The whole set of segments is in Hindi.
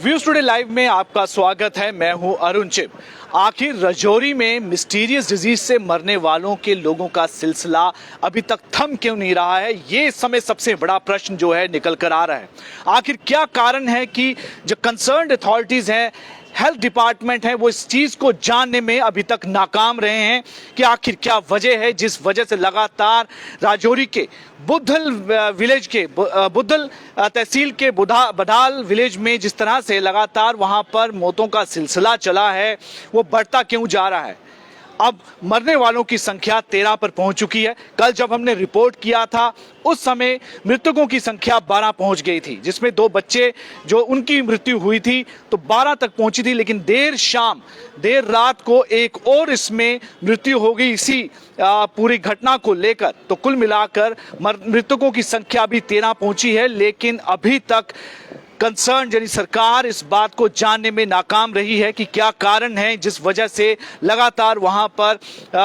व्यूज टुडे लाइव में आपका स्वागत है। मैं हूं अरुण चिप। आखिर राजौरी में मिस्टीरियस डिजीज से मरने वालों के लोगों का सिलसिला अभी तक थम क्यों नहीं रहा है, ये इस समय सबसे बड़ा प्रश्न जो है निकल कर आ रहा है। आखिर क्या कारण है कि जो कंसर्न्ड अथॉरिटीज हैं, हेल्थ डिपार्टमेंट है, वो इस चीज को जानने में अभी तक नाकाम रहे हैं कि आखिर क्या वजह है जिस वजह से लगातार राजौरी के बुद्धल विलेज के बुद्धल तहसील के बडाल विलेज में जिस तरह से लगातार वहां पर मौतों का सिलसिला चला है वो बढ़ता क्यों जा रहा है। अब मरने वालों की संख्या 13 पर पहुंच चुकी है। कल जब हमने रिपोर्ट किया था उस समय मृतकों की संख्या 12 पहुंच गई थी, जिसमें 2 बच्चे जो उनकी मृत्यु हुई थी तो 12 तक पहुंची थी। लेकिन देर रात को एक और इसमें मृत्यु हो गई इसी पूरी घटना को लेकर। तो कुल मिलाकर मृतकों की संख्या भी 13 पहुंची है। लेकिन अभी तक कंसर्न यानी सरकार इस बात को जानने में नाकाम रही है कि क्या कारण है जिस वजह से लगातार वहां पर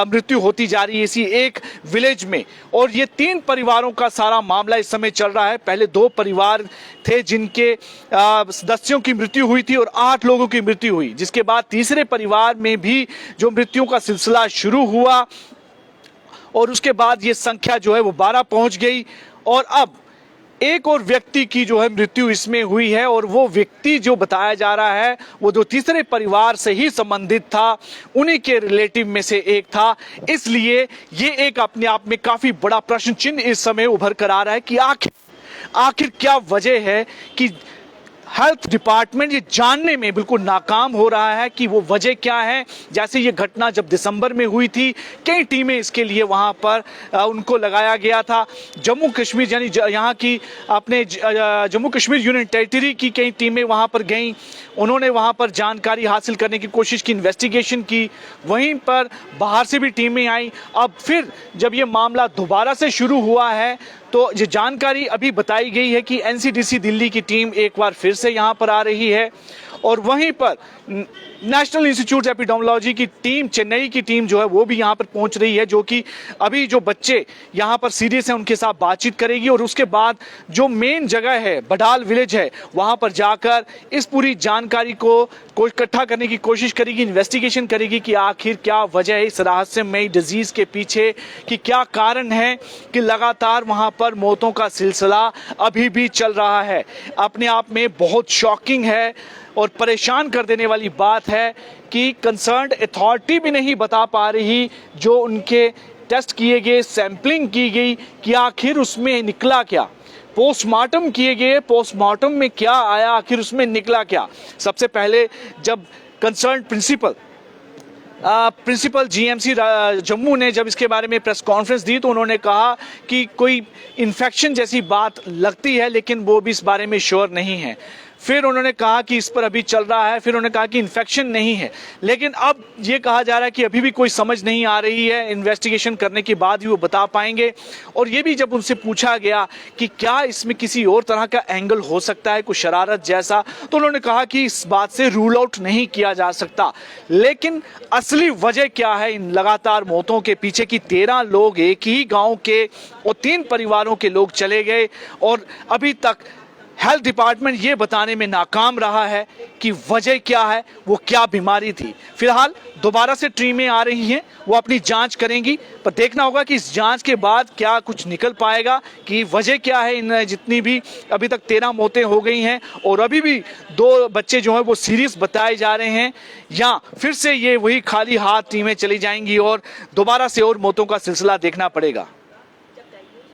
मृत्यु होती जा रही है इसी एक विलेज में। और ये 3 परिवारों का सारा मामला इस समय चल रहा है। पहले 2 परिवार थे जिनके सदस्यों की मृत्यु हुई थी और 8 लोगों की मृत्यु हुई, जिसके बाद तीसरे परिवार में भी जो मृत्यु का सिलसिला शुरू हुआ और उसके बाद ये संख्या जो है वो 12 पहुंच गई। और अब एक और व्यक्ति की जो है मृत्यु इसमें हुई है और वो व्यक्ति जो बताया जा रहा है वो जो तीसरे परिवार से ही संबंधित था, उन्हीं के रिलेटिव में से एक था। इसलिए ये एक अपने आप में काफी बड़ा प्रश्न चिन्ह इस समय उभर कर आ रहा है कि आखिर क्या वजह है कि हेल्थ डिपार्टमेंट ये जानने में बिल्कुल नाकाम हो रहा है कि वो वजह क्या है। जैसे ये घटना जब दिसंबर में हुई थी, कई टीमें इसके लिए वहां पर उनको लगाया गया था। जम्मू कश्मीर यानी यहाँ की अपने जम्मू कश्मीर यूनियन टेरिटरी की कई टीमें वहां पर गईं, उन्होंने वहां पर जानकारी हासिल करने की कोशिश की, इन्वेस्टिगेशन की। वहीं पर बाहर से भी टीमें आई। अब फिर जब ये मामला दोबारा से शुरू हुआ है तो ये जानकारी अभी बताई गई है कि एनसीडीसी दिल्ली की टीम एक बार फिर से यहाँ पर आ रही है और वहीं पर नेशनल इंस्टीट्यूट एपिडेमियोलॉजी की टीम, चेन्नई की टीम जो है वो भी यहाँ पर पहुँच रही है, जो कि अभी जो बच्चे यहाँ पर सीरियस हैं उनके साथ बातचीत करेगी और उसके बाद जो मेन जगह है बडाल विलेज है वहाँ पर जाकर इस पूरी जानकारी को इकट्ठा करने की कोशिश करेगी, इन्वेस्टिगेशन करेगी कि आखिर क्या वजह है इस रहस्यमयी डिजीज के पीछे, कि क्या कारण है कि लगातार वहाँ पर मौतों का सिलसिला अभी भी चल रहा है। अपने आप में बहुत शॉकिंग है और परेशान कर देने वाली बात है कि कंसर्न्ड अथॉरिटी भी नहीं बता पा रही, जो उनके टेस्ट किए गए, सैंपलिंग की गई, कि आखिर उसमें निकला क्या। पोस्टमार्टम किए गए, पोस्टमार्टम में क्या आया, आखिर उसमें निकला क्या। सबसे पहले जब कंसर्न्ड प्रिंसिपल जीएमसी जम्मू ने जब इसके बारे में प्रेस कॉन्फ्रेंस दी तो उन्होंने कहा कि कोई इन्फेक्शन जैसी बात लगती है, लेकिन वो भी इस बारे में श्योर नहीं है। फिर उन्होंने कहा कि इस पर अभी चल रहा है, फिर उन्होंने कहा कि इन्फेक्शन नहीं है, लेकिन अब ये कहा जा रहा है कि अभी भी कोई समझ नहीं आ रही है, इन्वेस्टिगेशन करने के बाद ही वो बता पाएंगे। और ये भी जब उनसे पूछा गया कि क्या इसमें किसी और तरह का एंगल हो सकता है, कुछ शरारत जैसा, तो उन्होंने कहा कि इस बात से रूल आउट नहीं किया जा सकता। लेकिन असली वजह क्या है इन लगातार मौतों के पीछे की 13 लोग एक ही गाँव के और 3 परिवारों के लोग चले गए और अभी तक हेल्थ डिपार्टमेंट ये बताने में नाकाम रहा है कि वजह क्या है, वो क्या बीमारी थी। फिलहाल दोबारा से टीमें आ रही हैं, वो अपनी जांच करेंगी, पर देखना होगा कि इस जांच के बाद क्या कुछ निकल पाएगा कि वजह क्या है। इन जितनी भी अभी तक 13 मौतें हो गई हैं और अभी भी 2 बच्चे जो हैं वो सीरियस बताए जा रहे हैं, या फिर से ये वही खाली हाथ टीमें चली जाएंगी और दोबारा से और मौतों का सिलसिला देखना पड़ेगा।